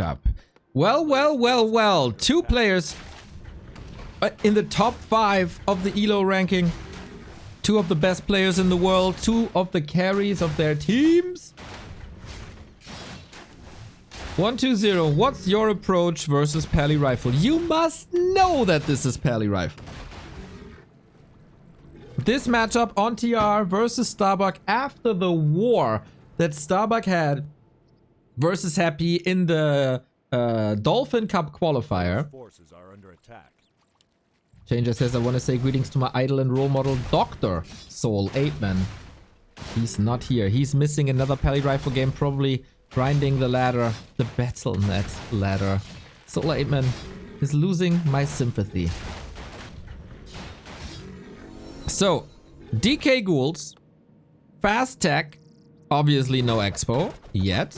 Cup. Well, well, well, well. 2 players in the top 5 of the ELO ranking. 2 of the best players in the world. 2 of the carries of their teams. 1-2-0. What's your approach versus Pally Rifle? You must know that this is Pally Rifle. This matchup on TR versus Starbuck after the war that Starbuck had versus Happy in the Dolphin Cup qualifier. Forces are under attack. Changer says, I want to say greetings to my idol and role model, Dr. Soul 8man. He's not here. He's missing another Pally Rifle game, probably grinding the ladder, the Battle.net ladder. Soul 8man is losing my sympathy. So, DK Ghouls, Fast Tech, obviously no Expo yet.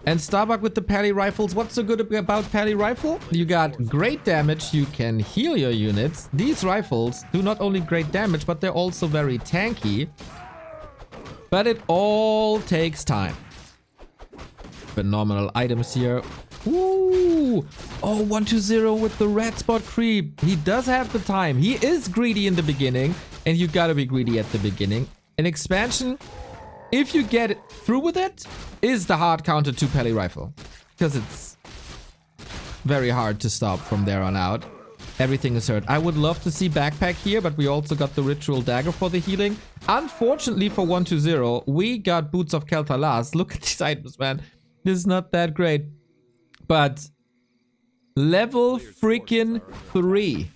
And Starbuck with the Pally Rifles. What's so good about Pally Rifle? You got great damage, you can heal your units. These rifles do not only great damage, but they're also very tanky. But it all takes time. Phenomenal items here. Ooh! Oh, 1-2-0 with the red spot creep. He does have the time. He is greedy in the beginning, and you gotta be greedy at the beginning. An expansion, if you get it through with it, is the hard counter to Pally Rifle. Because it's very hard to stop from there on out. Everything is hurt. I would love to see Backpack here, but we also got the Ritual Dagger for the healing. Unfortunately for 1-2-0, we got Boots of Kel'Thuzad. Look at these items, man. This is not that great. But level freaking 3.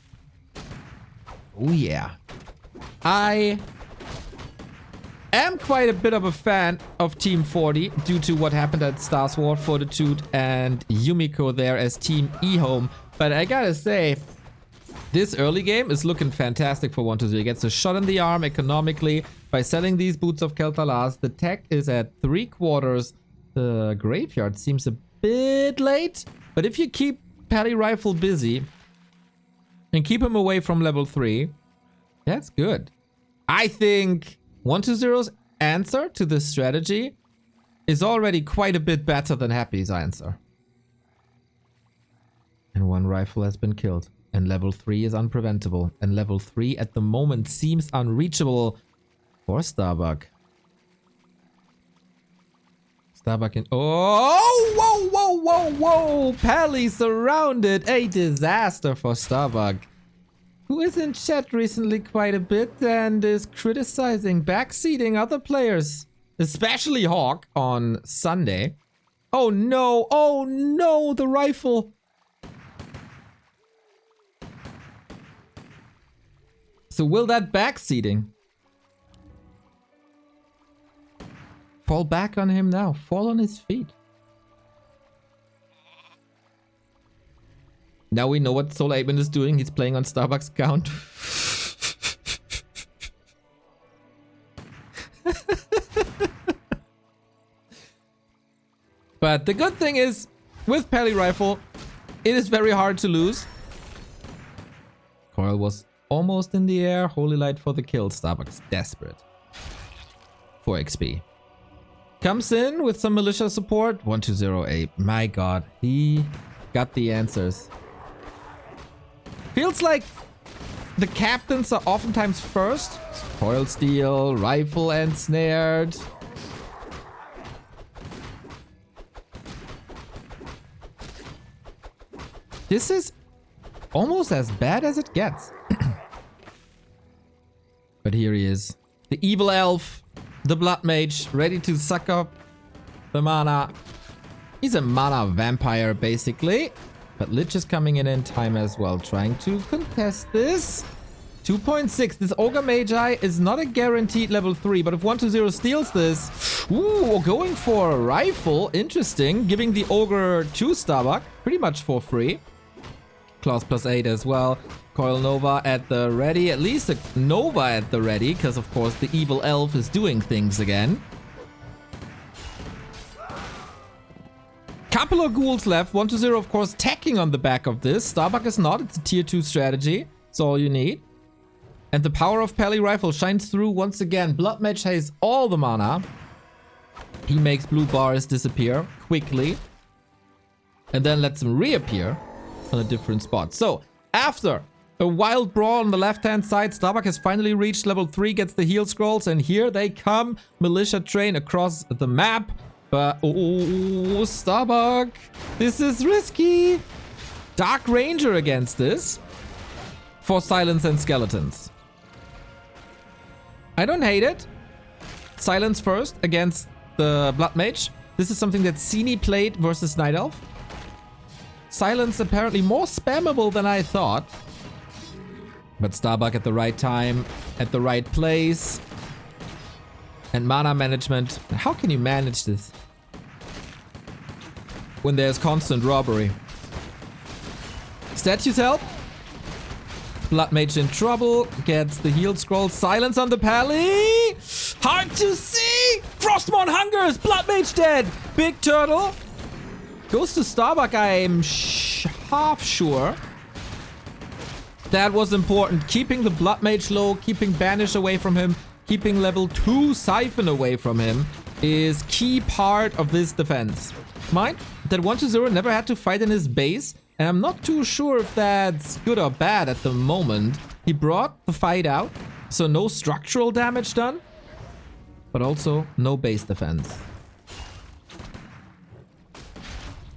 Oh yeah. I am quite a bit of a fan of Team 40 due to what happened at Star Sword, Fortitude and Yumiko there as Team E-Home. But I gotta say, this early game is looking fantastic for 1-2-0. He gets a shot in the arm economically by selling these Boots of Kel'Thuzad. The tech is at 3/4. The graveyard seems a bit late. But if you keep Pally Rifle busy and keep him away from level 3, that's good. I think 1-2-0's answer to this strategy is already quite a bit better than Happy's answer. And 1 rifle has been killed. And level 3 is unpreventable. And level 3 at the moment seems unreachable for Starbuck. Starbuck in... Oh! Whoa, whoa, whoa, whoa! Pally surrounded. A disaster for Starbuck. Who is in chat recently quite a bit and is criticizing backseating other players. Especially Hawk on Sunday. Oh no! Oh no! The rifle! So will that backseating fall back on him now? Fall on his feet. Now we know what Soul 8man is doing. He's playing on Starbuck's account. But the good thing is, with Pally Rifle, it is very hard to lose. Coil was almost in the air. Holy Light for the kill. Starbuck is desperate for XP. Comes in with some militia support. 1-2-0-8. My god. He got the answers. Feels like the captains are oftentimes first. Coil Steel, Rifle and Snared. This is almost as bad as it gets. But here he is. The evil elf. The blood mage. Ready to suck up the mana. He's a mana vampire basically. But Lich is coming in time as well. Trying to contest this. 2.6. This Ogre Magi is not a guaranteed level 3. But if 1-2-0 steals this. Ooh, going for a rifle. Interesting. Giving the Ogre to Starbuck. Pretty much for free. Claws +8 as well. Coil Nova at the ready. At least a Nova at the ready. Because of course the evil elf is doing things again. Couple of ghouls left. 1-2-0 of course tacking on the back of this. Starbuck is not. It's a tier 2 strategy. That's all you need. And the power of Pally Rifle shines through once again. Blood Mage has all the mana. He makes blue bars disappear quickly. and then lets them reappear on a different spot. So, after a wild brawl on the left-hand side, Starbuck has finally reached level 3, gets the heal scrolls, and here they come. Militia train across the map. But, oh, Starbuck, this is risky. Dark Ranger against this for silence and skeletons. I don't hate it. Silence first against the Blood Mage. This is something that Cini played versus Night Elf. Silence apparently more spammable than I thought. But Starbuck at the right time, at the right place. And mana management. How can you manage this when there's constant robbery? Statues help. Blood Mage in trouble. Gets the heal scroll. Silence on the pally. Hard to see. Frostmourne hungers. Blood Mage dead. Big turtle. Goes to Starbuck, I'm half sure. That was important. Keeping the Blood Mage low, keeping Banish away from him, keeping level 2 Siphon away from him is key part of this defense. Mind that 1-0 never had to fight in his base, and I'm not too sure if that's good or bad at the moment. He brought the fight out, so no structural damage done, but also no base defense.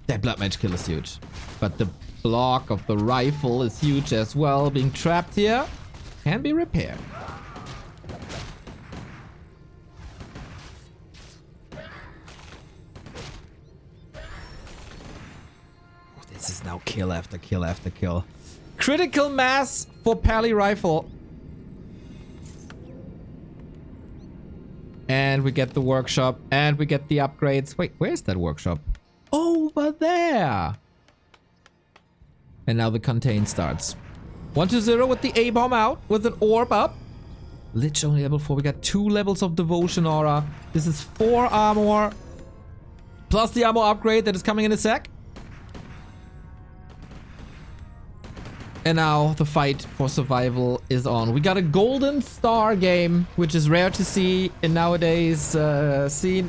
That Blood Mage kill is huge, but the block of the rifle is huge as well. Being trapped here can be repaired. This is now kill after kill after kill. Critical mass for Pally Rifle. And we get the workshop and we get the upgrades. Wait, where's that workshop? Over there. And now the contain starts. 1-0 with the A-bomb out, with an orb up. Lich only level 4. We got 2 levels of devotion aura. This is 4 armor. Plus the armor upgrade that is coming in a sec. And now the fight for survival is on. We got a golden star game, which is rare to see in nowadays scene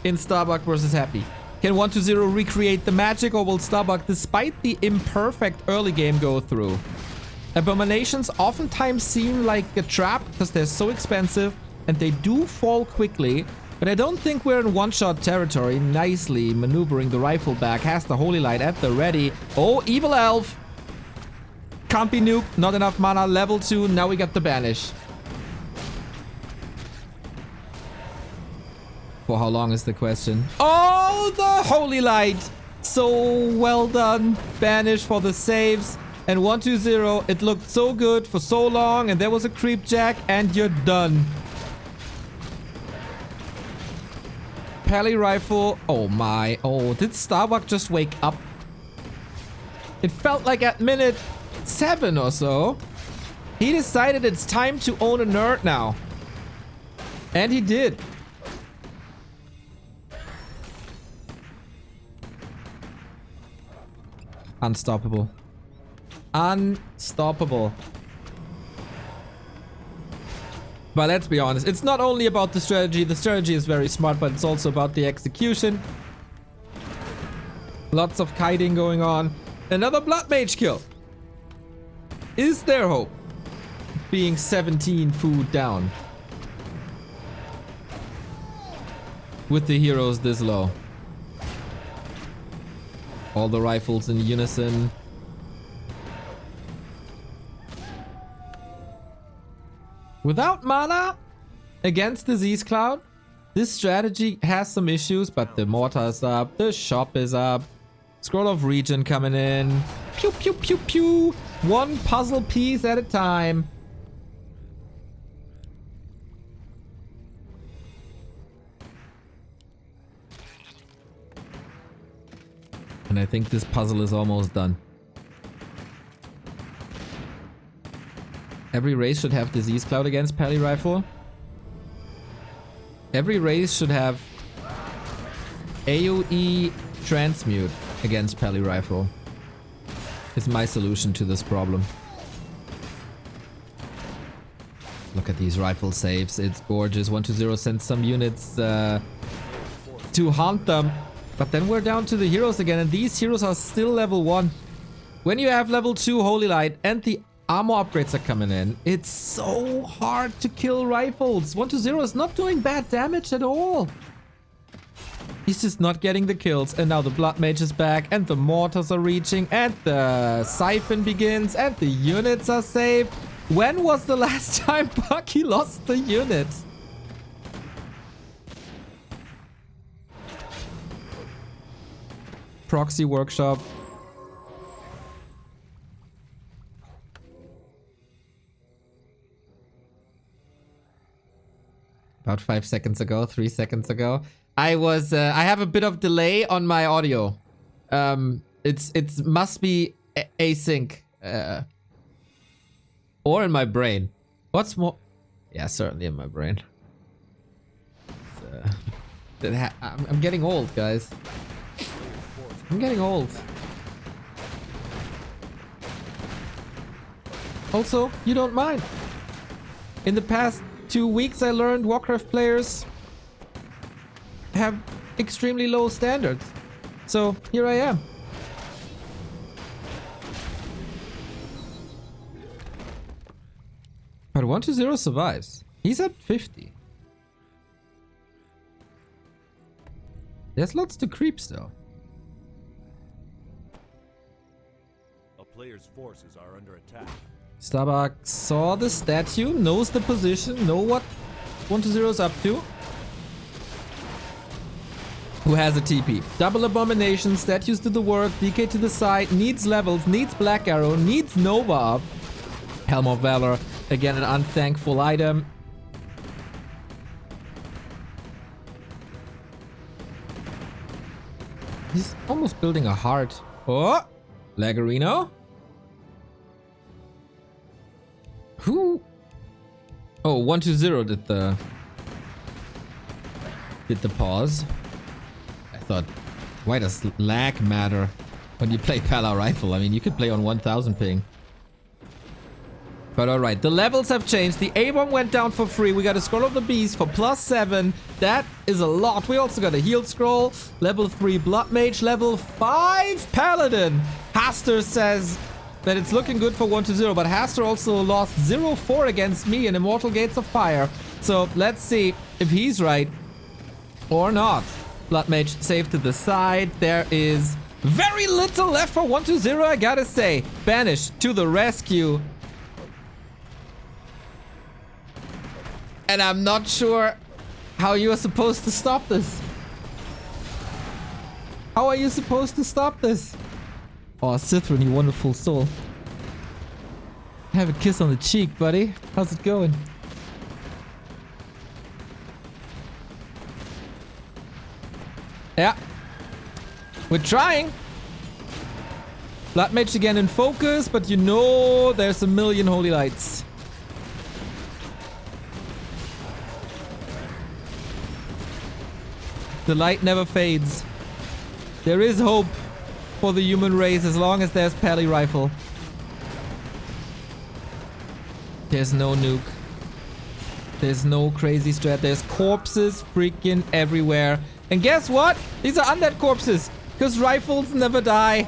in Starbuck versus Happy. Can 1-0 recreate the magic, or will Starbuck, despite the imperfect early game, go through? Abominations oftentimes seem like a trap because they're so expensive and they do fall quickly. But I don't think we're in one-shot territory. Nicely maneuvering the rifle back. Has the Holy Light at the ready. Oh, Evil Elf. Can't be nuked. Not enough mana. Level 2. Now we got the Banish. For how long is the question? Oh, the Holy Light! So well done. Banish for the saves. And 1-2-0. It looked so good for so long. And there was a creep jack. And you're done. Pally Rifle. Oh my. Oh, did Starbuck just wake up? It felt like at minute 7 or so, he decided it's time to own a nerd now. And he did. Unstoppable. Unstoppable. But let's be honest, it's not only about the strategy. The strategy is very smart, but it's also about the execution. Lots of kiting going on. Another Blood Mage kill. Is there hope? Being 17 food down. With the heroes this low. All the rifles in unison. Without mana against Disease Cloud, this strategy has some issues, but the mortar is up, the shop is up. Scroll of Regen coming in. Pew, pew, pew, pew. One puzzle piece at a time. And I think this puzzle is almost done. Every race should have Disease Cloud against Pally Rifle. Every race should have AoE Transmute against Pally Rifle. Is my solution to this problem. Look at these rifle saves. It's gorgeous. 1-0 sends some units to haunt them. But then we're down to the heroes again, and these heroes are still level 1. When you have level 2 Holy Light and the armor upgrades are coming in, it's so hard to kill rifles. 1-0 is not doing bad damage at all. He's just not getting the kills. And now the Blood Mage is back, and the mortars are reaching, and the siphon begins, and the units are saved. When was the last time Bucky lost the unit? Proxy workshop. About 5 seconds ago, 3 seconds ago. I have a bit of delay on my audio. It must be async. Or in my brain. What's more? Yeah, certainly in my brain. I'm getting old, guys. I'm getting old. Also, you don't mind. In the past 2 weeks, I learned Warcraft players have extremely low standards. So, here I am. But 1-0 survives. He's at 50. There's lots to creep still. A player's forces are under attack. Starbuck saw the statue, knows the position, know what 1-0 is up to. Who has a TP? Double Abomination, statues to the work, DK to the side, needs levels, needs Black Arrow, needs Nova up. Helm of Valor, again an unthankful item. He's almost building a heart. Oh, Lagarino. Who? Oh, 1-0 did the pause. I thought, why does lag matter when you play Pala Rifle? I mean, you could play on 1000 ping. But alright, the levels have changed. The A-bomb went down for free. We got a Scroll of the Beast for +7. That is a lot. We also got a Heal Scroll. Level 3 Blood Mage. Level 5 Paladin. Haster says that it's looking good for 1-0. But Haster also lost 0-4 against me in Immortal Gates of Fire. So let's see if he's right or not. Blood Mage saved to the side. There is very little left for 1-0, I gotta say. Banish to the rescue. And I'm not sure how you are supposed to stop this. How are you supposed to stop this? Oh, Cithrin, you wonderful soul. Have a kiss on the cheek, buddy. How's it going? Yeah. We're trying. Blood Mage again in focus, but you know there's a million Holy Lights. The light never fades. There is hope for the human race as long as there's Pally Rifle. There's no nuke. There's no crazy strat. There's corpses freaking everywhere. And guess what? These are undead corpses. Because rifles never die.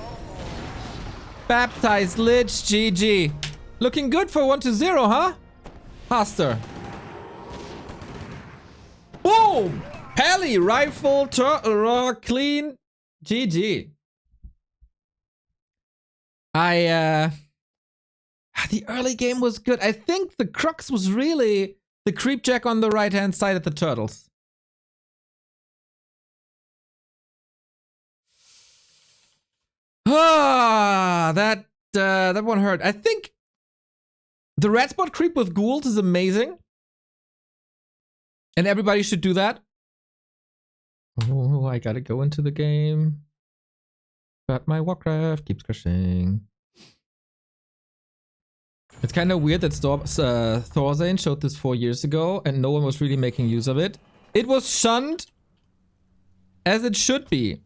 Baptized Lich, GG. Looking good for 1-0, huh? Haster. Boom! Pally, rifle, turtle rock, clean. GG. The early game was good. I think the crux was really the creep jack on the right hand side of the turtles. Ah, that one hurt. I think the red spot creep with ghouls is amazing. And everybody should do that. Oh, I gotta go into the game. But my Warcraft keeps crashing. It's kind of weird that Thorzane showed this 4 years ago and no one was really making use of it. It was shunned as it should be.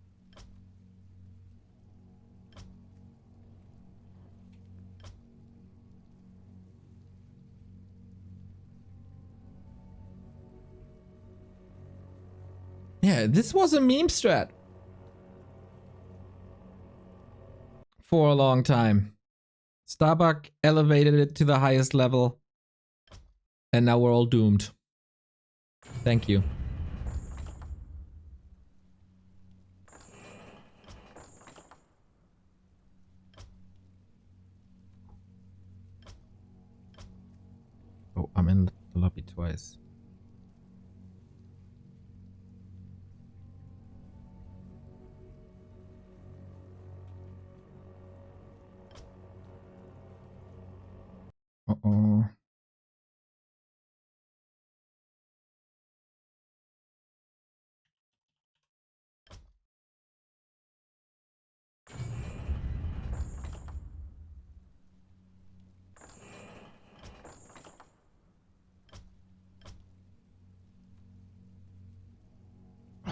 Yeah, this was a meme strat. for a long time. Starbuck elevated it to the highest level. And now we're all doomed. Thank you. Oh, I'm in the lobby twice. Uh-oh.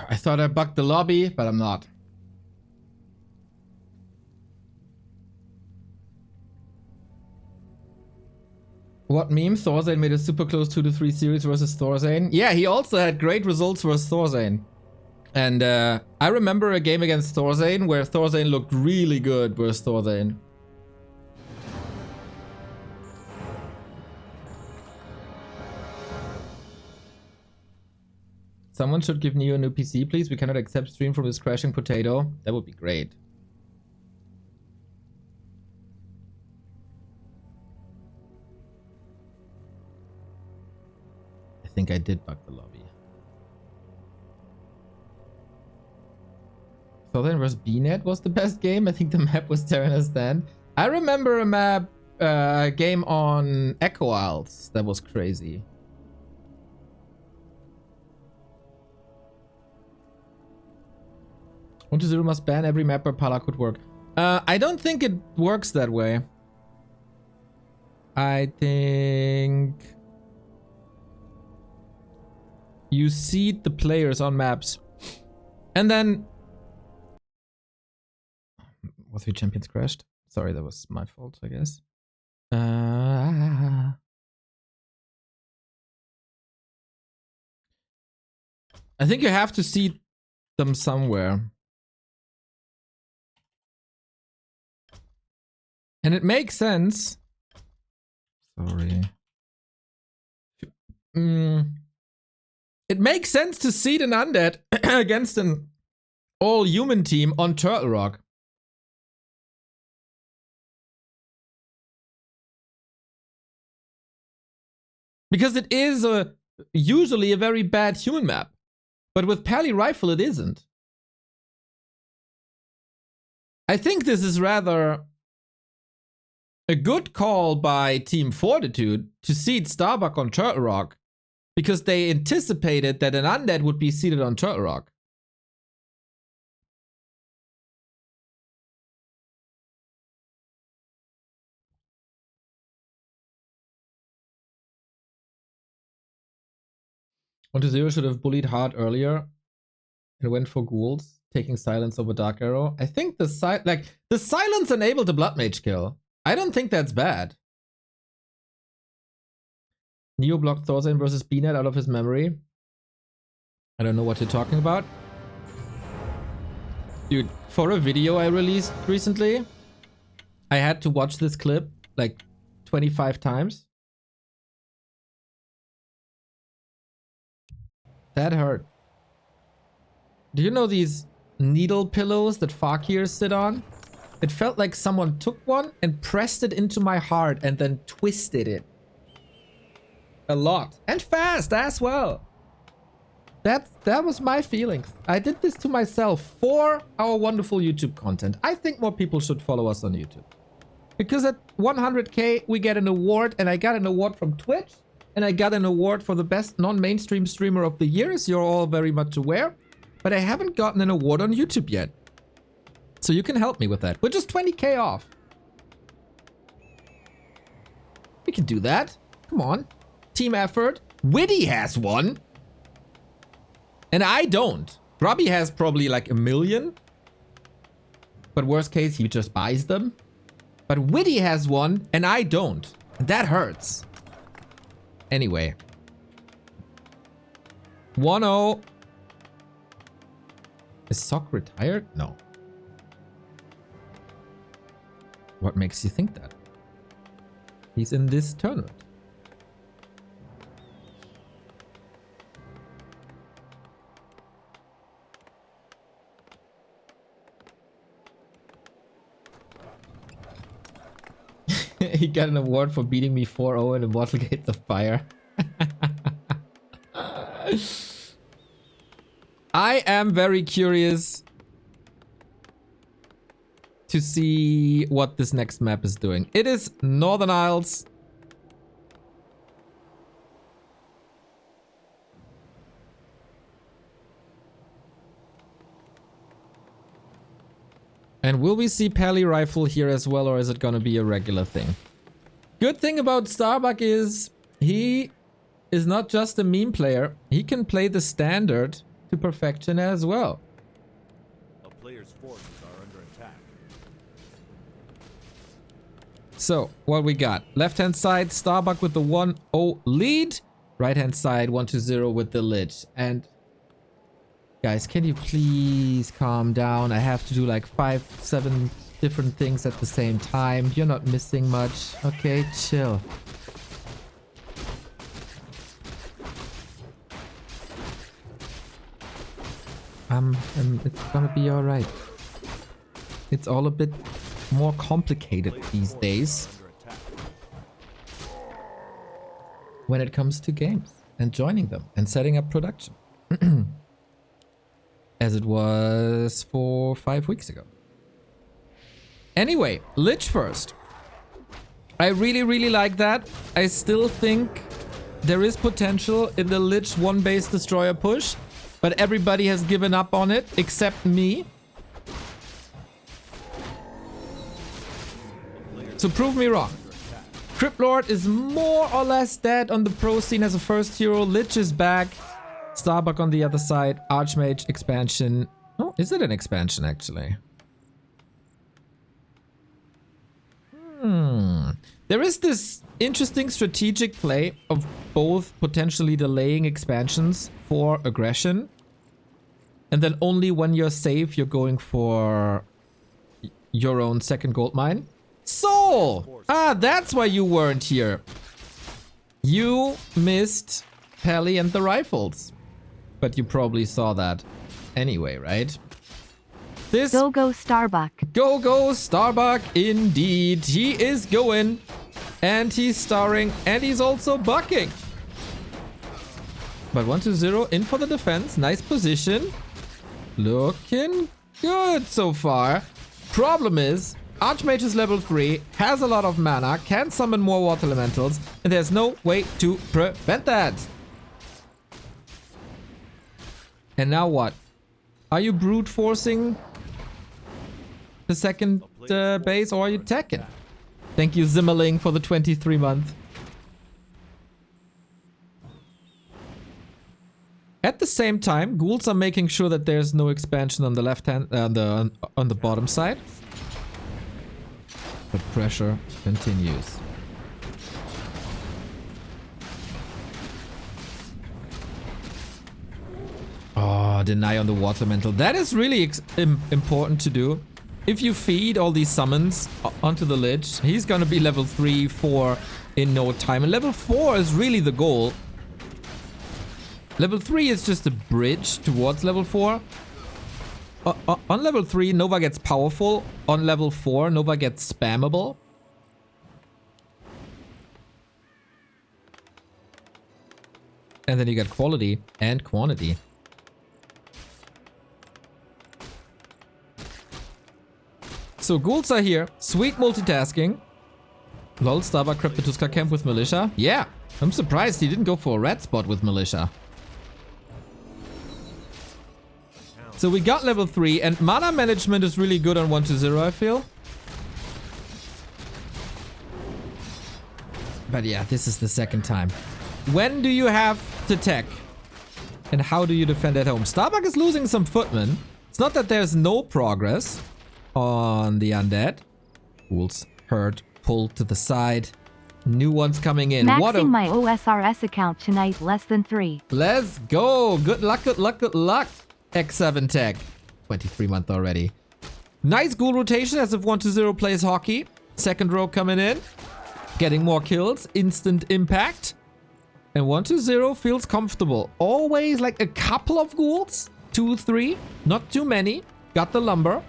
I thought I bugged the lobby, but I'm not. What meme? Thorzane made a super close 2-3 series versus Thorzane. Yeah, he also had great results versus Thorzane. And I remember a game against Thorzane where Thorzane looked really good versus Thorzane. Someone should give Neo a new PC, please. We cannot accept stream from this crashing potato. That would be great. I think I did bug the lobby. Southern vs. BNet was the best game. I think the map was Terranistan. I remember a map, game on Echo Isles that was crazy. Zero must ban every map where Pala could work. I don't think it works that way. I think you seed the players on maps. And then WC3 champions crashed. Sorry, that was my fault, I guess. I think you have to seed them somewhere. And it makes sense. Sorry. It makes sense to seed an undead against an all-human team on Turtle Rock. Because it is usually a very bad human map. But with Pally Rifle, it isn't. I think this is rather a good call by Team Fortitude to seed Starbuck on Turtle Rock, because they anticipated that an undead would be seeded on Turtle Rock. Zero should have bullied hard earlier and went for ghouls, taking silence over Dark Arrow. I think the silence enabled the Blood Mage kill. I don't think that's bad. Neo blocked Thorzane versus BNet out of his memory. I don't know what you're talking about. Dude, for a video I released recently, I had to watch this clip like 25 times. That hurt. Do you know these needle pillows that fakirs sit on? It felt like someone took one and pressed it into my heart and then twisted it. A lot. And fast as well. That was my feelings. I did this to myself for our wonderful YouTube content. I think more people should follow us on YouTube. Because at 100k we get an award, and I got an award from Twitch. And I got an award for the best non-mainstream streamer of the year, as you're all very much aware. But I haven't gotten an award on YouTube yet. So you can help me with that. We're just 20k off. We can do that. Come on. Team effort. Witty has one. And I don't. Grubby has probably like 1 million. But worst case, he just buys them. But Witty has one, and I don't. And that hurts. Anyway. 1-0. Is Sock retired? No. What makes you think that? He's in this tournament. He got an award for beating me 4-0 in Immortal Gates of Fire. I am very curious to see what this next map is doing. It is Northern Isles. And will we see Pally Rifle here as well, or is it gonna be a regular thing? Good thing about Starbuck is he is not just a meme player. He can play the standard to perfection as well. A player's forces are under attack. So, what we got? Left-hand side, Starbuck with the 1-0 lead. Right-hand side, 1-0 with the Lich. And guys, can you please calm down? I have to do like 5-7 different things at the same time. You're not missing much. Okay, chill. It's gonna be alright. It's all a bit more complicated these days when it comes to games and joining them and setting up production. As it was 5 weeks ago. Anyway, Lich first. I really like that. I still think there is potential in the Lich one base destroyer push, but everybody has given up on it except me. So prove me wrong. Crypt Lord is more or less dead on the pro scene as a first hero. Lich is back. Starbuck on the other side. Archmage expansion. Oh, is it an expansion actually? There is this interesting strategic play of both potentially delaying expansions for aggression. And then only when you're safe, you're going for your own second gold mine. Soul! Ah, that's why you weren't here. You missed Pally and the rifles. But you probably saw that anyway, right? This Go Starbuck. Go Starbuck indeed. He is going. And he's starring. And he's also bucking. But 1-0 in for the defense. Nice position. Looking good so far. Problem is, Archmage is level 3, has a lot of mana, can summon more water elementals, and there's no way to prevent that. And now what? Are you brute forcing the second base, or are you attacking? Thank you, Zimmerling, for the 23 month. At the same time, ghouls are making sure that there's no expansion on the left hand, on the bottom side. But pressure continues. Oh, deny on the water elemental. That is really important to do. If you feed all these summons onto the Lich, he's gonna be level 3, 4 in no time. And level 4 is really the goal. Level 3 is just a bridge towards level 4. On level 3, Nova gets powerful. On level 4, Nova gets spammable. And then you get quality and quantity. So ghouls are here. Sweet multitasking. Lol, Starbuck crept the Tuskar camp with Militia. Yeah, I'm surprised he didn't go for a red spot with Militia. So we got level 3, and mana management is really good on 1-0, I feel. But yeah, this is the second time. When do you have to tech? And how do you defend at home? Starbuck is losing some footmen. It's not that there's no progress on the undead. Ghouls hurt, pulled to the side. New ones coming in. Maxing my OSRS account tonight, less than 3. Let's go. Good luck, good luck, good luck. X7 tech. 23 month already. Nice ghoul rotation as if 1-0 plays hockey. Second row coming in. Getting more kills. Instant impact. And 120 feels comfortable. Always like a couple of ghouls. 2, 3. Not too many. Got the lumber.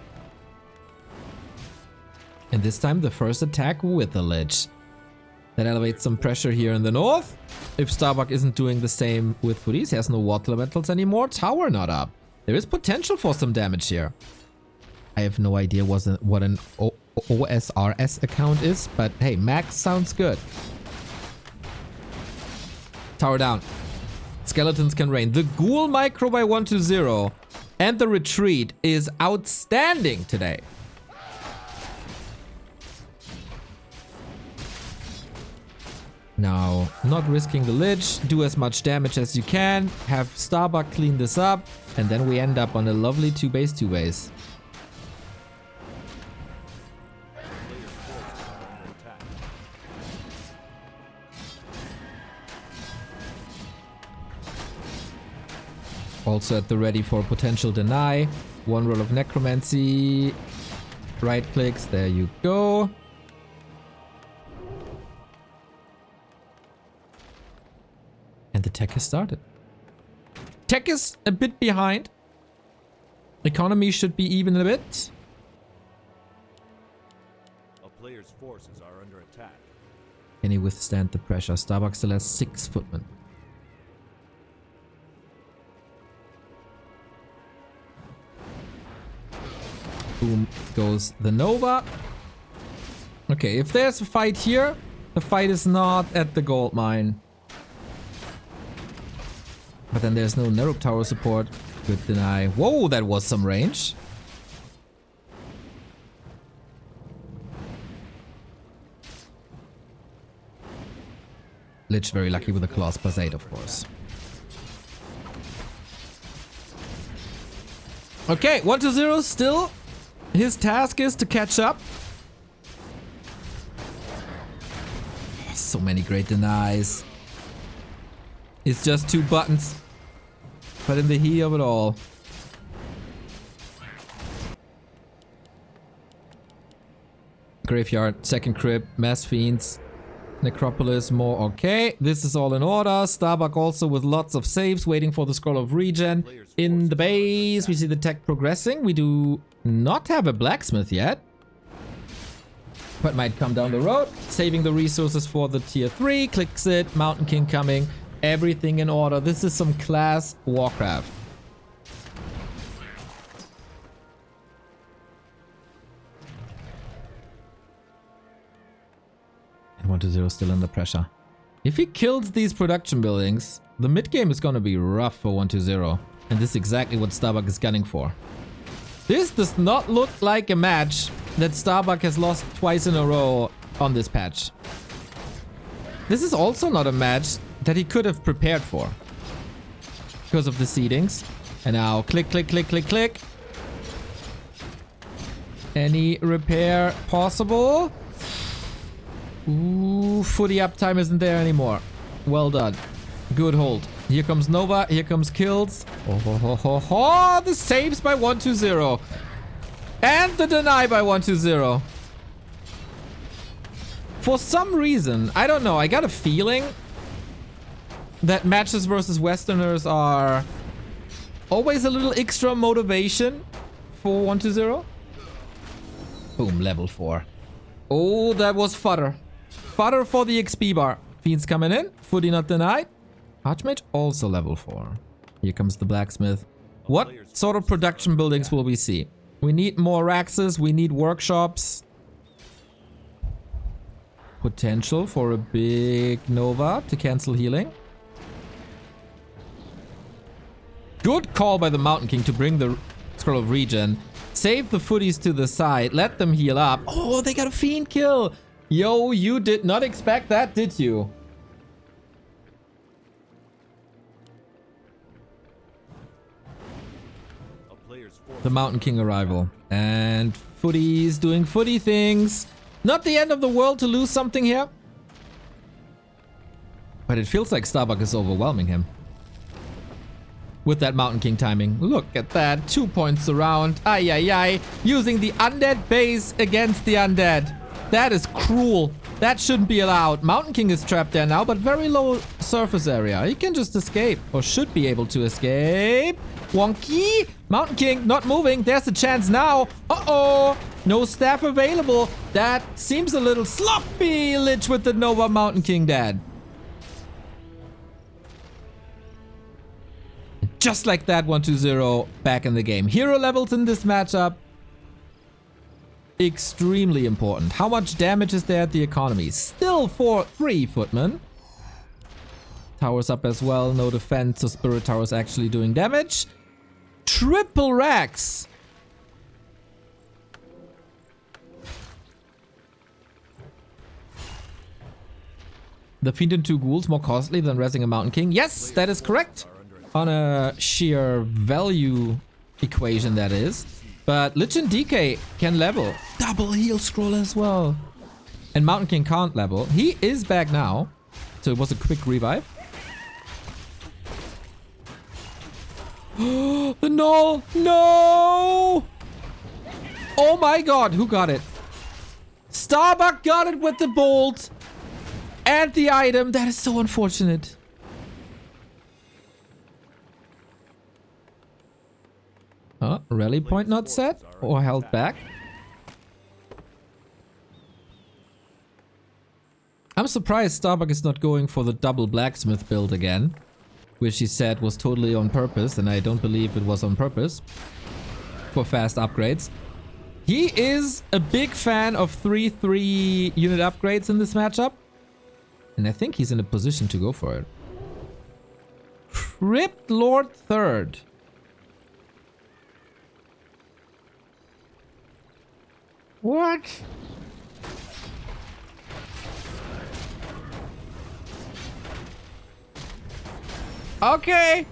And this time the first attack with the Lich. That elevates some pressure here in the north. If Starbuck isn't doing the same with Footies, he has no water elementals anymore. Tower not up. There is potential for some damage here. I have no idea what an OSRS account is, but hey, max sounds good. Tower down. Skeletons can rain. The Ghoul micro by 120 and the retreat is outstanding today. Now, not risking the Lich, do as much damage as you can, have Starbuck clean this up, and then we end up on a lovely 2-base, 2-base. Also at the ready for potential deny. One roll of necromancy. Right clicks, there you go. And the tech has started. Tech is a bit behind. Economy should be even a bit. A player's forces are under attack. Can he withstand the pressure? Starbuck still has 6 footmen. Boom goes the Nova. Okay, if there's a fight here, the fight is not at the gold mine. But then there's no Nerub Tower support. Good deny. Whoa, that was some range. Lich very lucky with a claws plus 8, of course. Okay, 120 still. His task is to catch up. So many great denies. It's just 2 buttons. But in the heat of it all. Graveyard, second crib, mass fiends, necropolis, more okay. This is all in order. Starbuck also with lots of saves, waiting for the scroll of regen. In the base, we see the tech progressing. We do not have a blacksmith yet. But might come down the road. Saving the resources for the tier 3. Clicks it. Mountain King coming. Everything in order. This is some class Warcraft. And 120 still under pressure. If he kills these production buildings, the mid game is gonna be rough for 120. And this is exactly what Starbuck is gunning for. This does not look like a match that Starbuck has lost twice in a row on this patch. This is also not a match that he could have prepared for. Because of the seedings. And now click, click, click, click, click. Any repair possible? Ooh, footy uptime isn't there anymore. Well done. Good hold. Here comes Nova. Here comes kills. Oh, ho, ho, ho, ho. The saves by 120. And the deny by 120. For some reason, I don't know. I got a feeling that matches versus Westerners are always a little extra motivation for 120. Boom, level 4. Oh, that was fodder. Fodder for the XP bar. Fiends coming in. Footy not denied. Archmage also level 4. Here comes the blacksmith. What sort of production buildings will we see? We need more Raxes. We need workshops. Potential for a big Nova to cancel healing. Good call by the Mountain King to bring the Scroll of Regen. Save the footies to the side. Let them heal up. Oh, they got a fiend kill. Yo, you did not expect that, did you? The Mountain King arrival. And footies doing footy things. Not the end of the world to lose something here. But it feels like Starbuck is overwhelming him. With that Mountain King timing. Look at that. 2 points around. Ay, ay, ay. Using the undead base against the undead. That is cruel. That shouldn't be allowed. Mountain King is trapped there now, but very low surface area. He can just escape, or should be able to escape. Wonky. Mountain King not moving. There's a chance now. Uh-oh. No staff available. That seems a little sloppy, Lich, with the Nova Mountain King dead. Just like that, 1-2-0 back in the game. Hero levels in this matchup. Extremely important. How much damage is there at the economy? Still 3 footmen. Towers up as well. No defense, so Spirit Tower is actually doing damage. Triple racks. The Fiend and 2 Ghouls more costly than resing a Mountain King. Yes, that is correct. On a sheer value equation, that is. But Lich and DK can level. Double heal scroll as well. And Mountain King can't level. He is back now. So it was a quick revive. The null! No! Oh my god, who got it? Starbuck got it with the bolt. And the item. That is so unfortunate. Rally point not set or held back. I'm surprised Starbuck is not going for the double blacksmith build again, which he said was totally on purpose, and I don't believe it was on purpose for fast upgrades. He is a big fan of 3 unit upgrades in this matchup, and I think he's in a position to go for it. Crypt Lord 3rd. What? Okay.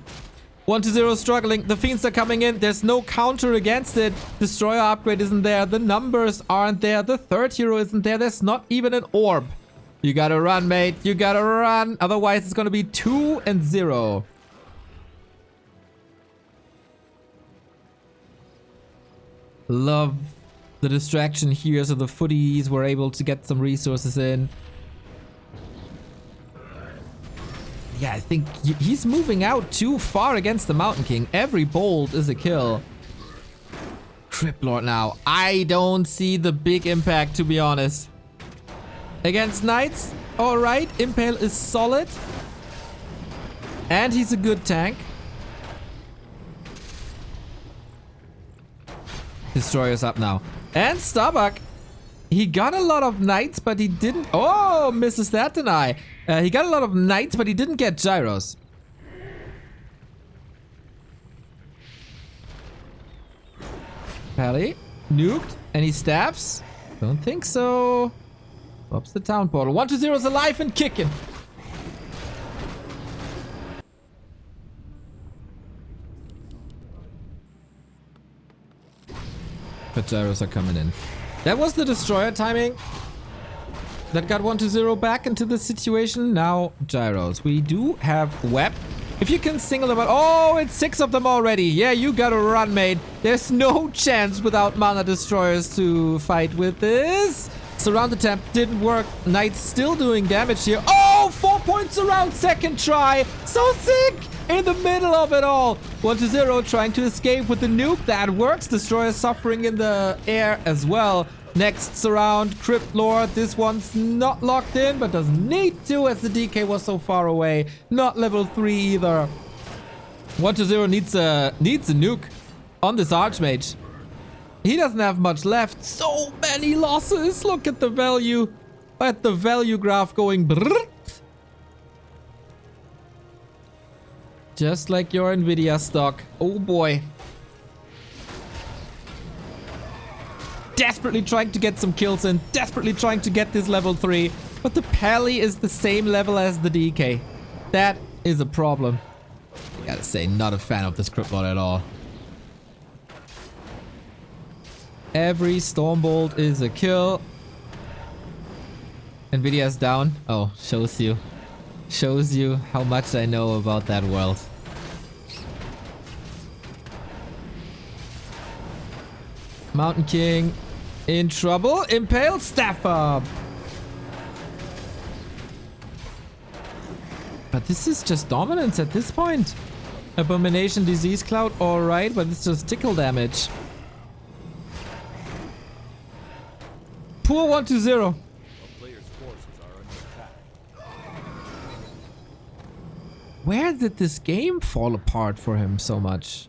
1-0 struggling. The Fiends are coming in. There's no counter against it. Destroyer upgrade isn't there. The numbers aren't there. The 3rd hero isn't there. There's not even an orb. You gotta run, mate. You gotta run. Otherwise, it's gonna be 2-0. Love the distraction here, so the footies were able to get some resources in. Yeah, I think he's moving out too far against the Mountain King. Every bolt is a kill. Crypt Lord now. I don't see the big impact, to be honest. Against Knights, alright. Impale is solid. And he's a good tank. Destroyer's up now. And Starbuck, he got a lot of knights, but he didn't... Oh, misses that deny. He got a lot of knights, but he didn't get gyros. Pally, nuked, and he stabs. Don't think so. Pops the town portal. 1-0 is alive and kicking. But gyros are coming in. That was the destroyer timing that got 1-0 back into the situation. Now gyros. We do have web. If you can single them out. Oh, it's 6 of them already. Yeah, you gotta run, mate. There's no chance without mana destroyers to fight with this. Surround attempt didn't work. Knight's still doing damage here. Oh, 4 points around second try. So sick. In the middle of it all. 1-0 trying to escape with the nuke. That works. Destroyer suffering in the air as well. Next surround, Crypt Lord. This one's not locked in, but doesn't need to as the DK was so far away. Not level 3 either. 1-0 needs a nuke on this Archmage. He doesn't have much left. So many losses. Look at the value. At the value graph going brrrt. Just like your Nvidia stock. Oh boy. Desperately trying to get some kills in. Desperately trying to get this level 3. But the Pally is the same level as the DK. That is a problem. I gotta say, not a fan of this Crypt Lord at all. Every Stormbolt is a kill. Nvidia's down. Oh, shows you. Shows you how much I know about that world. Mountain King In trouble. Impale. Staff up. But this is just dominance at this point. Abomination, Disease Cloud, alright, but it's just tickle damage. Poor 1-0. A player's forces are under attack. Where did this game fall apart for him so much?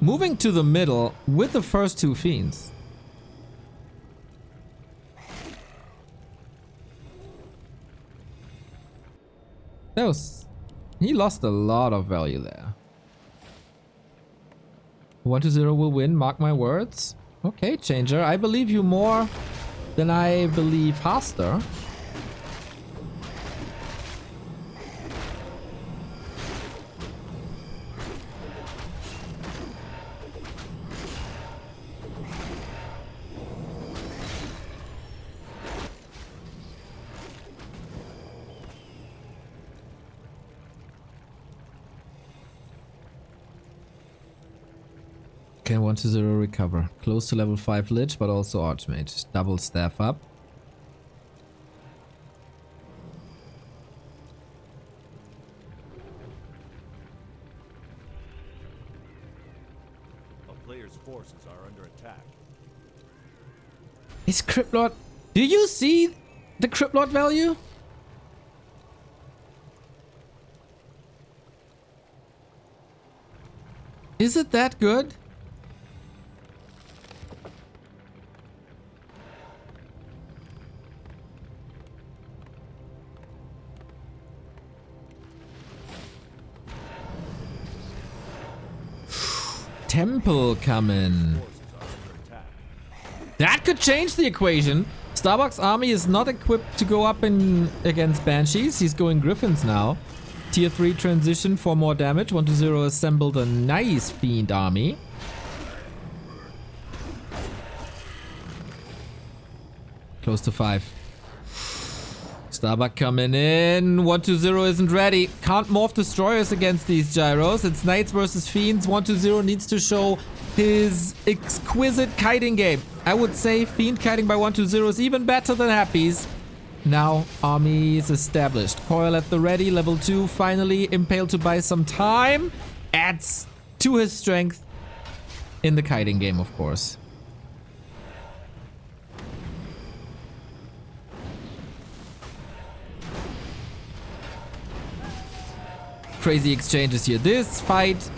Moving to the middle with the first two fiends. That was... He lost a lot of value there. 1-0 will win, mark my words. Okay, Changer. I believe you more than I believe Haster. Can 1-0 recover. Close to level 5 Lich, but also Archmage. Double staff up. A player's forces are under attack. Is Crypt Lord... Do you see the Crypt Lord value? Is it that good? Temple coming. That could change the equation. Starbuck's army is not equipped to go up in against Banshees. He's going Griffins now. Tier 3 transition for more damage. 1-0 assembled a nice Fiend army. Close to 5. Starbuck coming in. 1-0 isn't ready. Can't morph destroyers against these gyros. It's Knights versus Fiends. 1-0 needs to show his exquisite kiting game. I would say Fiend kiting by 1-0 is even better than Happy's. Now, army is established. Coil at the ready. Level 2. Finally, Impale to buy some time. Adds to his strength in the kiting game, of course. Crazy exchanges here. This fight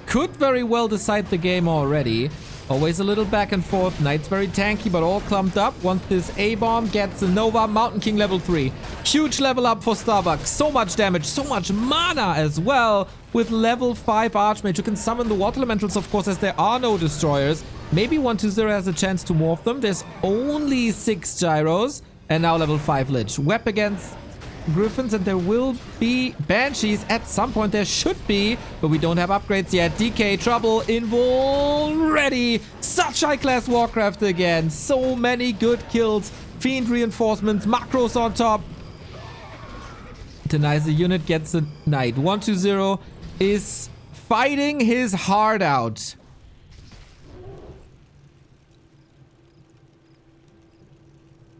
could very well decide the game already. Always a little back and forth. Knight's very tanky, but all clumped up. Once this A-bomb gets a Nova, Mountain King level 3. Huge level up for Starbuck. So much damage, so much mana as well. With level 5 Archmage, you can summon the Water Elementals, of course, as there are no destroyers. Maybe 1-0 has a chance to morph them. There's only 6 gyros. And now level 5 Lich. Web against Griffins, and there will be Banshees at some point. There should be, but we don't have upgrades yet. DK, Trouble, Invul, ready. Such high-class Warcraft again. So many good kills. Fiend reinforcements, macros on top. Denies the unit, gets a Knight. 1-0 is fighting his heart out.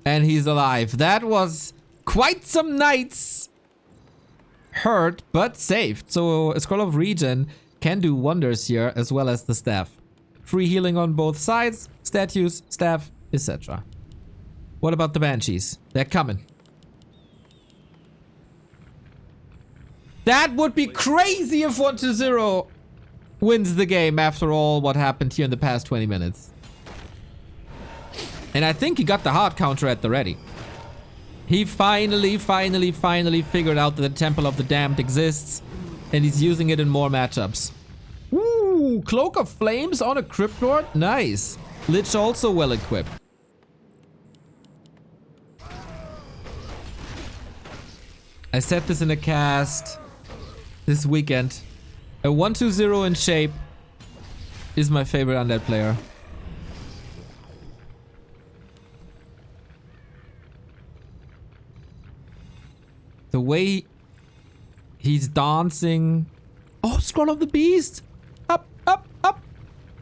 And he's alive. That was quite some Knights hurt, but saved. So a Scroll of Regen can do wonders here, as well as the staff. Free healing on both sides, statues, staff, etc. What about the Banshees? They're coming. That would be crazy if 1-0 wins the game after all what happened here in the past 20 minutes. And I think he got the hard counter at the ready. He finally figured out that the Temple of the Damned exists, and he's using it in more matchups. Ooh, Cloak of Flames on a Crypt Lord? Nice. Lich also well equipped. I said this in a cast this weekend. A 1-2-0 in shape is my favorite undead player. The way he's dancing. Oh, Scroll of the Beast. Up, up, up.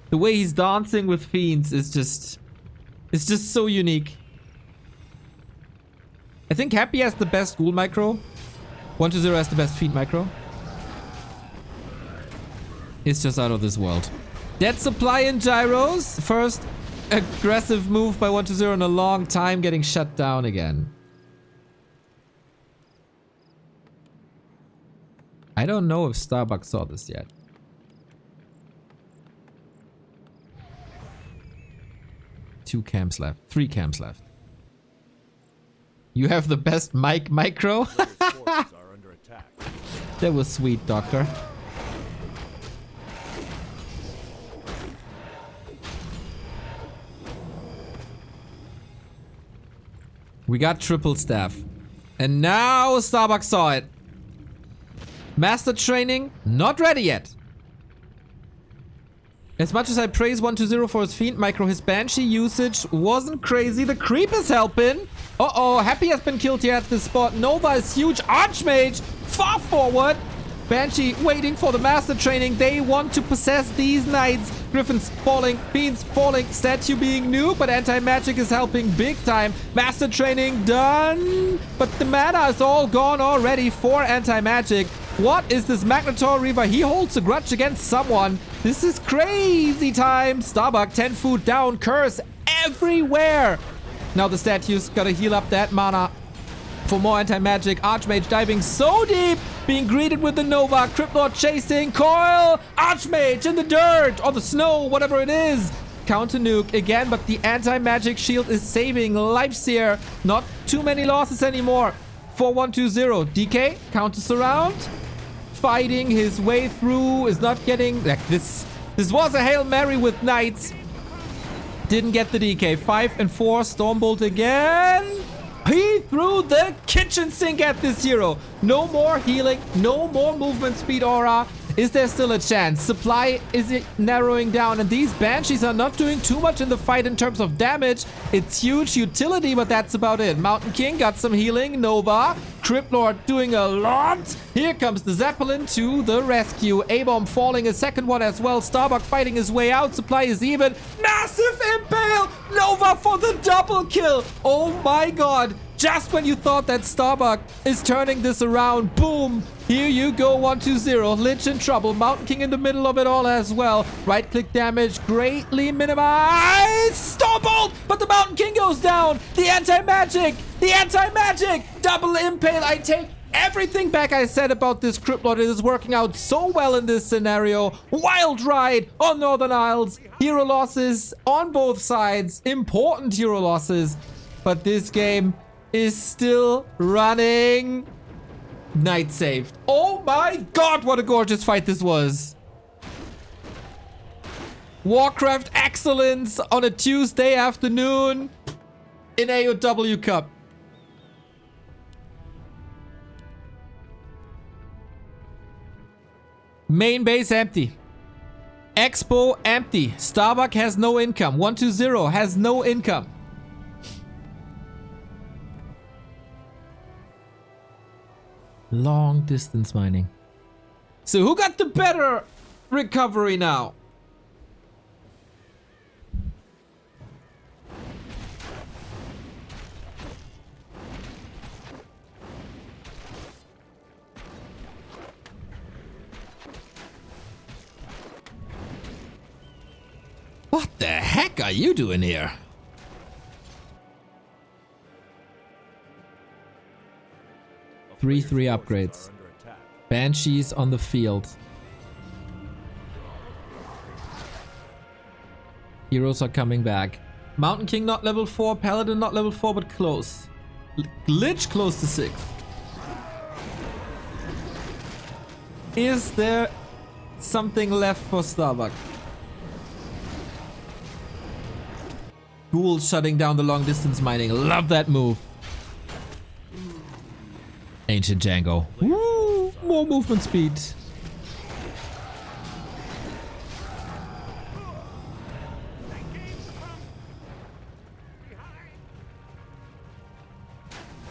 The way he's dancing with fiends is just... It's just so unique. I think Happy has the best ghoul micro. 120 has the best fiend micro. It's just out of this world. Dead supply in gyros. First aggressive move by 120 in a long time, getting shut down again. I don't know if Starbuck saw this yet. Two camps left. 3 camps left. You have the best mic micro? Forces are under attack. That was sweet, Doctor. We got triple staff. And now Starbuck saw it. Master training, not ready yet. As much as I praise 120 for his fiend micro, his banshee usage wasn't crazy. The creep is helping. Uh-oh, Happy has been killed here at this spot. Nova is huge. Archmage, far forward. Banshee waiting for the master training. They want to possess these knights. Griffins falling, fiends falling, statue being new, but anti-magic is helping big time. Master training done, but the mana is all gone already for anti-magic. What is this Magnetor Reaver? He holds a grudge against someone. This is crazy time. Starbuck, 10 foot down, curse everywhere. Now the statue's gotta heal up that mana for more anti-magic. Archmage diving so deep, being greeted with the Nova. Cryptlord chasing, coil, Archmage in the dirt or the snow, whatever it is. Counter nuke again, but the anti-magic shield is saving lives here. Not too many losses anymore for 120. DK, counter surround. Fighting his way through, is not getting... Like this was a Hail Mary with knights. Didn't get the DK. 5 and 4, Stormbolt again. He threw the kitchen sink at this hero. No more healing, no more movement speed aura. Is there still a chance? Supply is it narrowing down, and these Banshees are not doing too much in the fight in terms of damage. It's huge utility, but that's about it. Mountain King got some healing. Nova, Cryptlord doing a lot. Here comes the Zeppelin to the rescue. A-bomb falling, a second one as well. Starbuck fighting his way out. Supply is even. Massive impale. Nova for the double kill. Oh my god. Just when you thought that Starbuck is turning this around, boom! Here you go, 120. Lich in trouble. Mountain King in the middle of it all as well. Right-click damage greatly minimized. Stormbolt! But the Mountain King goes down. The anti-magic! The anti-magic! Double impale. I take everything back I said about this Cryptlord. It is working out so well in this scenario. Wild ride on Northern Isles. Hero losses on both sides. Important hero losses. But this game is still running. Knight saved. Oh my god, what a gorgeous fight this was. Warcraft excellence on a Tuesday afternoon in AOW Cup. Main base empty. Expo empty. Starbuck has no income. 120 has no income. Long distance mining. So who got the better recovery now? What the heck are you doing here? Three upgrades. Banshees on the field. Heroes are coming back. Mountain King not level 4. Paladin not level 4, but close. Lich close to 6. Is there something left for Starbuck? Ghouls shutting down the long distance mining. Love that move. Ancient Django. Woo! More movement speed.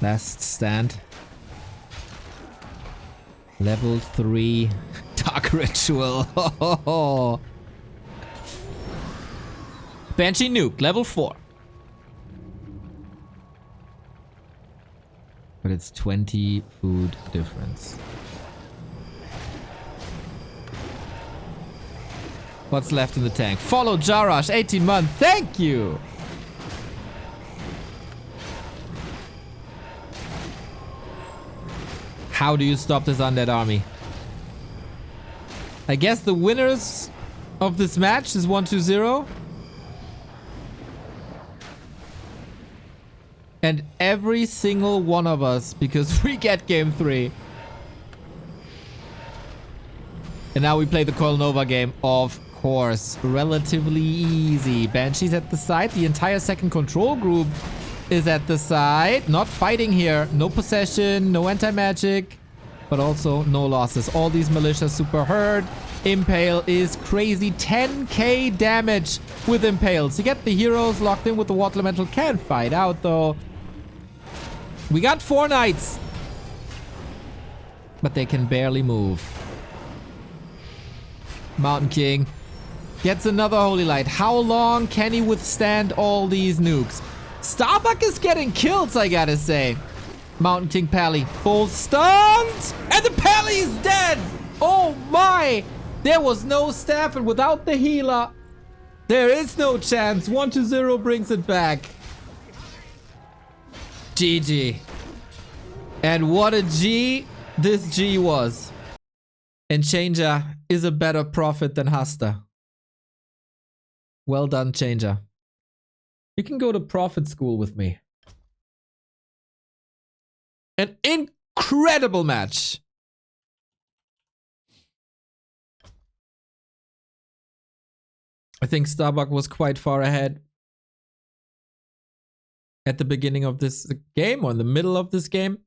Last stand. Level 3. Dark Ritual. Banshee nuke, level 4. But it's 20 food difference. What's left in the tank? Follow Jarash, 18 months. Thank you! How do you stop this undead army? I guess the winners of this match is 1-2-0. And every single one of us, because we get game 3. And now we play the Coil Nova game, of course. Relatively easy. Banshees at the side. The entire second control group is at the side. Not fighting here. No possession, no anti-magic, but also no losses. All these militias super hurt. Impale is crazy. 10k damage with Impales. You get the heroes locked in with the Water Elemental. Can't fight out though. We got 4 knights, but they can barely move. Mountain King gets another Holy Light. How long can he withstand all these nukes? Starbuck is getting kills, I gotta say. Mountain King Pally. Full stuns! And the Pally is dead! Oh my! There was no staff, and without the healer, there is no chance. 1-0 brings it back. GG. And what a G this G was. And Changer is a better prophet than Hasta. Well done, Changer. You can go to prophet school with me. An incredible match. I think Starbuck was quite far ahead at the beginning of this game, or in the middle of this game.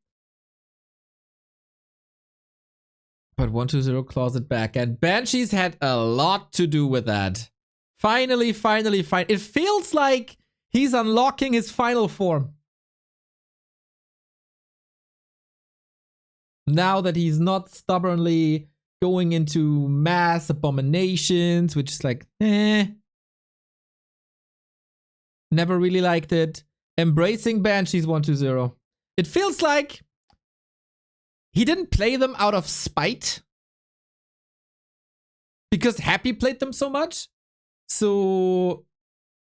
But 1-2-0 claws it back. And Banshees had a lot to do with that. Finally. It feels like he's unlocking his final form. Now that he's not stubbornly going into mass abominations, which is like, never really liked it. Embracing Banshees 1-2-0. It feels like he didn't play them out of spite, because Happy played them so much. So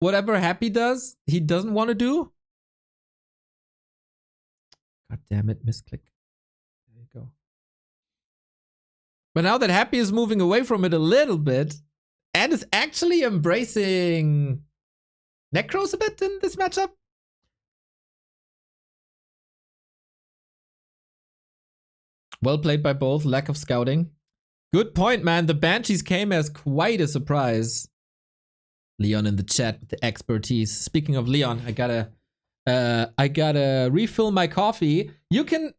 whatever Happy does, he doesn't want to do. God damn it, misclick. There you go. But now that Happy is moving away from it a little bit and is actually embracing Necros a bit in this matchup. Well played by both. Lack of scouting. Good point, man. The Banshees came as quite a surprise. Leon in the chat with the expertise. Speaking of Leon, I gotta refill my coffee. You can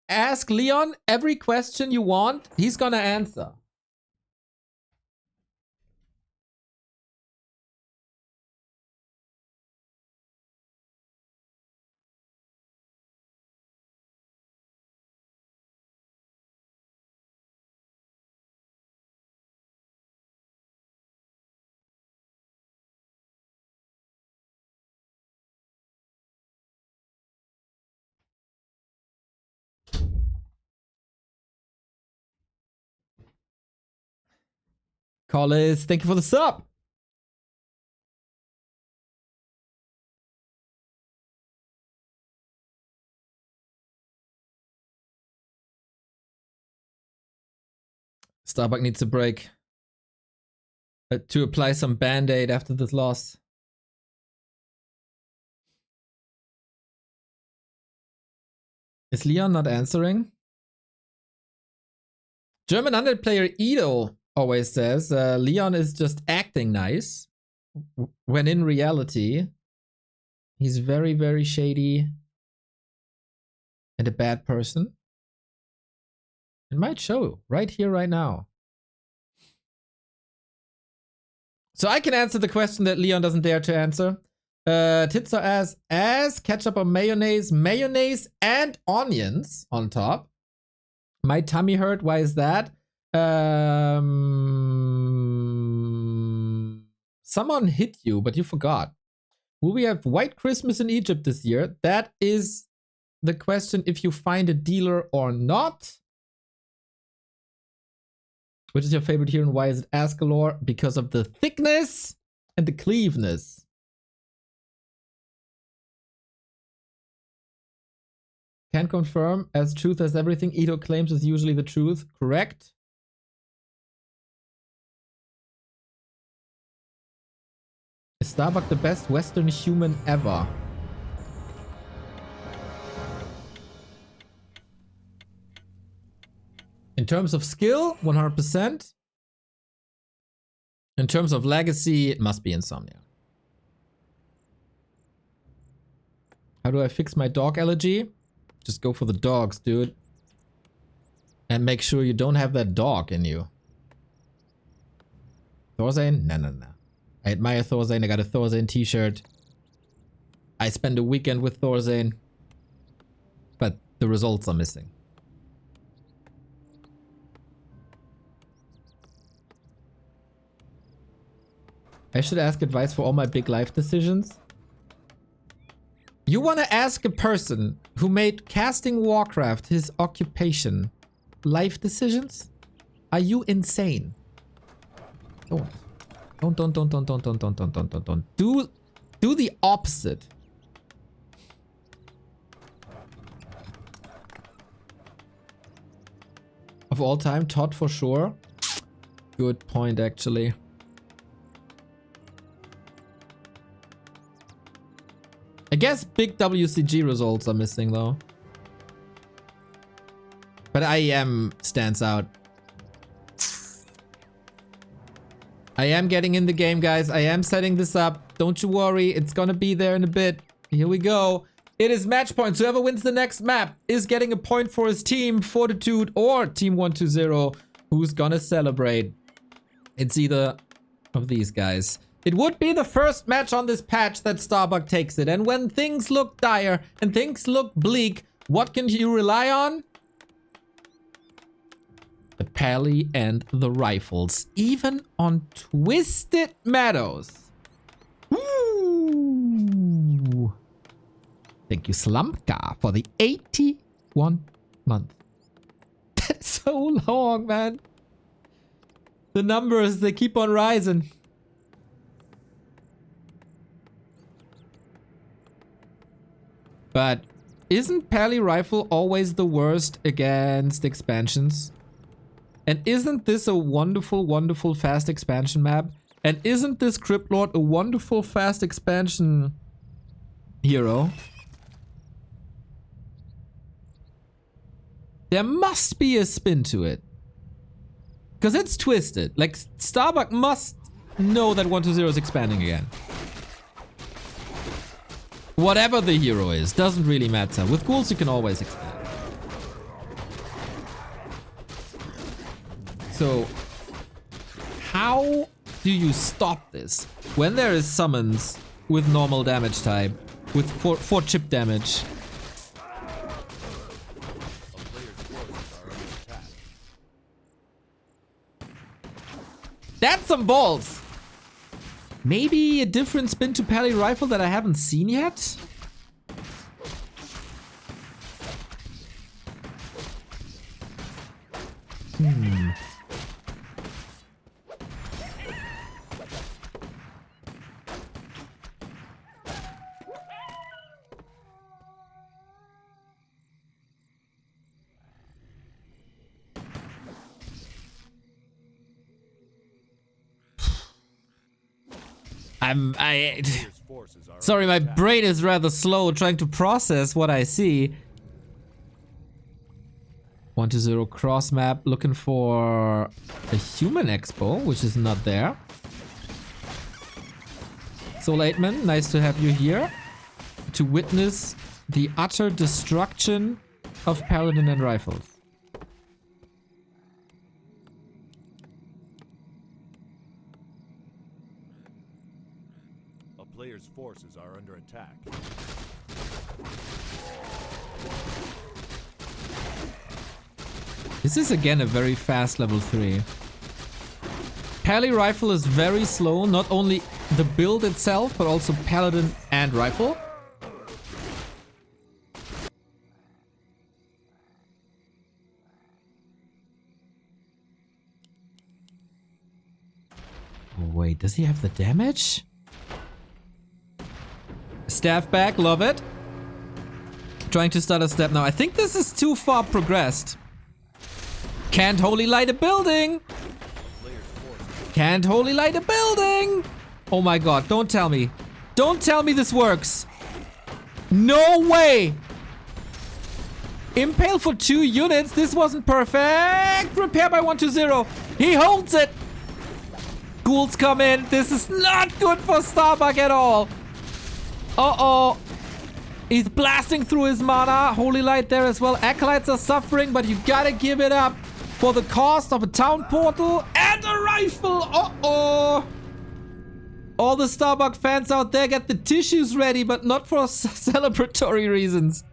ask Leon every question you want. He's gonna answer. Collis, thank you for the sub. Starbuck needs a break to apply some band-aid after this loss. Is Leon not answering? German undead player Eer0 always says Leon is just acting nice, when in reality he's very, very shady and a bad person. It might show right here, right now. So I can answer the question that Leon doesn't dare to answer. Tits or ass, ketchup or mayonnaise, mayonnaise and onions on top. My tummy hurt, why is that? Someone hit you, but you forgot. Will we have White Christmas in Egypt this year? That is the question, if you find a dealer or not. Which is your favorite hero and why is it Ascalor? Because of the thickness and the cleaveness. Can confirm, as truth as everything Eer0 claims is usually the truth. Correct? Is Starbuck the best Western human ever? In terms of skill, 100%. In terms of legacy, it must be Insomnia. How do I fix my dog allergy? Just go for the dogs, dude. And make sure you don't have that dog in you. Thorzane? No. I admire Thorzane. I got a Thorzane t-shirt. I spent a weekend with Thorzane. But the results are missing. I should ask advice for all my big life decisions. You want to ask a person who made casting Warcraft his occupation life decisions? Are you insane? Don't. Do the opposite. Of all time, Todd for sure. Good point, actually. I guess big WCG results are missing though. But IEM stands out. I am getting in the game, guys. I am setting this up. Don't you worry. It's gonna be there in a bit. Here we go. It is match points. Whoever wins the next map is getting a point for his team, Fortitude or Team 120. Who's gonna celebrate? It's either of these guys. It would be the first match on this patch that Starbuck takes it. And when things look dire and things look bleak, what can you rely on? The pally and the rifles. Even on Twisted Meadows. Ooh. Thank you, Slumka, for the 81 month. That's so long, man. The numbers, they keep on rising. But isn't Pally Rifle always the worst against expansions? And isn't this a wonderful, wonderful fast expansion map? And isn't this Crypt Lord a wonderful fast expansion hero? There must be a spin to it. Because it's twisted. Like, Starbuck must know that 120 is expanding again. Whatever the hero is, doesn't really matter. With ghouls, you can always expand. So, how do you stop this? When there is summons with normal damage type, with 4 chip damage. That's some balls! Maybe a different spin to Pally Rifle that I haven't seen yet? Sorry, my brain is rather slow trying to process what I see. 120 cross map, looking for a human expo, which is not there. So Lateman, nice to have you here to witness the utter destruction of Paladin and Rifles. Player's forces are under attack. This is again a very fast level 3. Pally Rifle is very slow, not only the build itself, but also paladin and rifle. Oh, wait, does he have the damage? Staff back, love it. Trying to start a step now. I think this is too far progressed. Can't holy light a building. Can't holy light a building. Oh my god, don't tell me. Don't tell me this works. No way. Impale for 2 units. This wasn't perfect. Repair by 120. He holds it. Ghouls come in. This is not good for Starbuck at all. Uh-oh. He's blasting through his mana. Holy light there as well. Acolytes are suffering, but you gotta give it up for the cost of a town portal and a rifle. Uh-oh. All the Starbuck fans out there get the tissues ready, but not for celebratory reasons.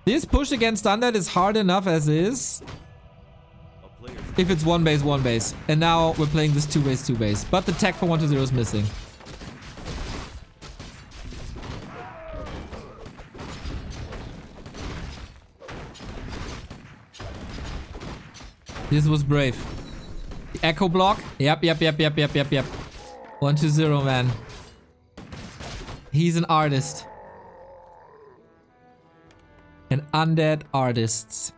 This push against Undead is hard enough as is. If it's 1 base, 1 base. And now we're playing this 2 base, 2 base. But the tech for 120 is missing. This was brave. The echo block. Yep. 120, man. He's an artist. An undead artist.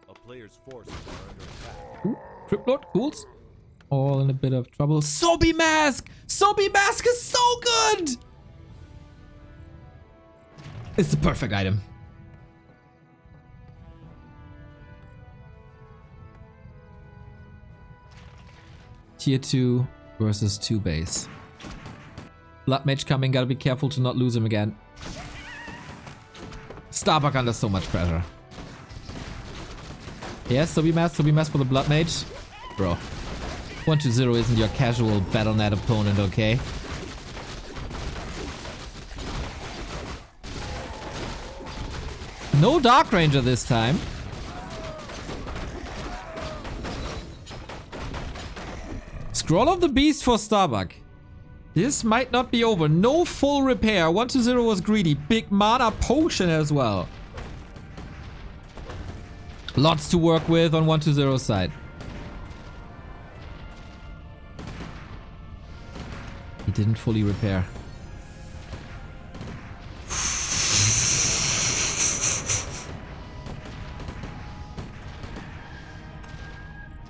A player's forces are under attack. Ooh, Triplet, ghouls. All in a bit of trouble. Sobi Mask! Sobi Mask is so good! It's the perfect item. Tier 2 versus 2 base. Blood Mage coming, gotta be careful to not lose him again. Starbuck under so much pressure. Yes, Sobi Mask for the Blood Mage. Bro. 120 isn't your casual Battle.net opponent, okay? No Dark Ranger this time. Scroll of the Beast for Starbuck. This might not be over. No full repair. 120 was greedy. Big mana potion as well. Lots to work with on 120's side. He didn't fully repair.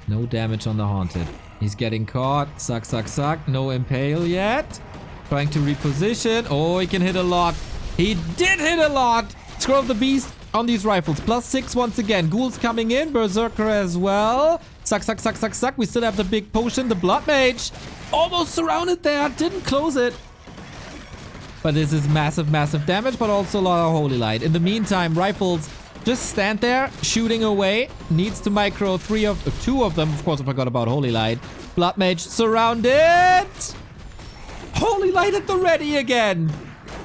No damage on the Haunted. He's getting caught. Suck. No impale yet. Trying to reposition. Oh, he can hit a lot. He did hit a lot. Scroll of the Beast on these rifles. +6 once again. Ghouls coming in. Berserker as well. Suck. We still have the big potion. The Blood Mage. Almost surrounded there. Didn't close it. But this is massive damage, but also a lot of Holy Light. In the meantime, rifles just stand there, shooting away. Needs to micro 2 of them. Of course, I forgot about Holy Light. Blood Mage surrounded. Holy Light at the ready again.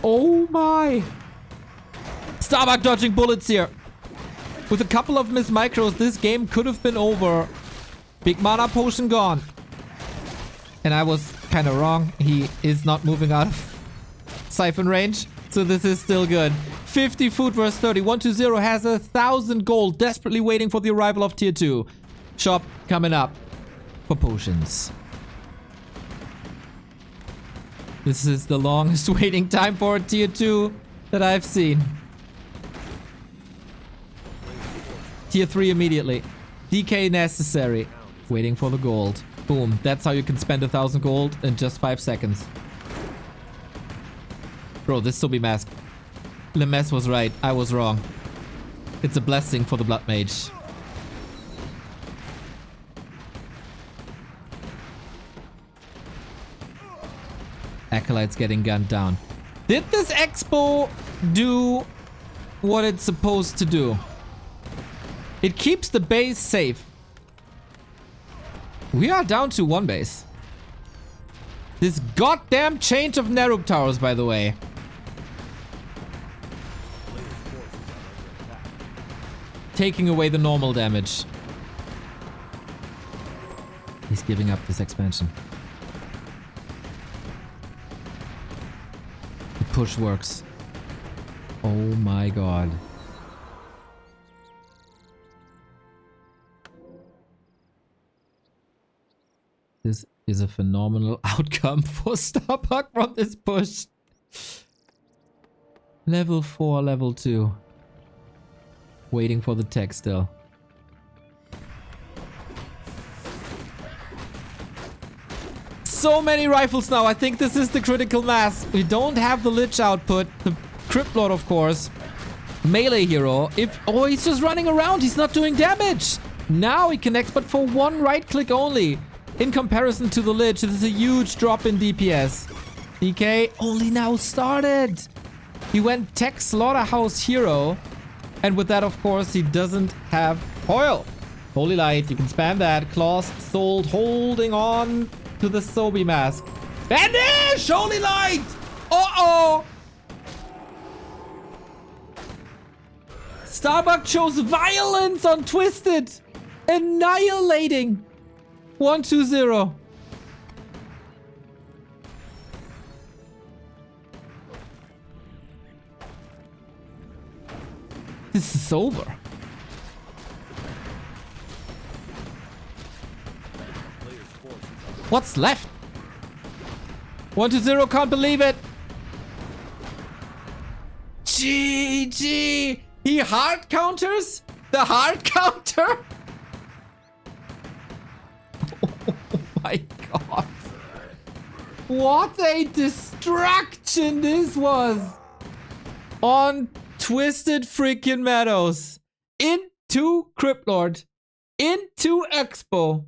Oh my. Starbuck dodging bullets here. With a couple of missed micros, this game could have been over. Big mana potion gone. And I was kind of wrong. He is not moving out of siphon range. So this is still good. 50 food versus 30. 120 has 1,000 gold. Desperately waiting for the arrival of tier 2. Shop coming up for potions. This is the longest waiting time for a tier 2 that I've seen. Tier 3 immediately. DK necessary. Waiting for the gold. Boom. That's how you can spend 1,000 gold in just 5 seconds. Bro, this Sobi Mask. Lemes was right. I was wrong. It's a blessing for the Blood Mage. Acolytes getting gunned down. Did this expo do what it's supposed to do? It keeps the base safe. We are down to 1 base. This goddamn change of Nerub towers, by the way. Taking away the normal damage. giving up this expansion. The push works. Oh my god. This is a phenomenal outcome for Starbuck from this push. Level 4, level 2. Waiting for the tech still. So many rifles now. I think this is the critical mass. We don't have the Lich output. The Crypt Lord, of course. Melee hero. Oh, he's just running around. He's not doing damage. Now he connects, but for one right click only. In comparison to the Lich, this is a huge drop in DPS. DK only now started. He went tech slaughterhouse hero. And with that, of course, he doesn't have foil. Holy light, you can spam that. Claws sold, holding on to the Sobi mask. Vanish! Holy light! Uh-oh! Starbuck chose violence on Twisted. Annihilating. 1-2-0. This is over. What's left? 1-0, can't believe it. GG. He hard counters? The hard counter? Oh my god. What a distraction this was. On Twisted freaking Meadows. Into Crypt Lord. Into Expo.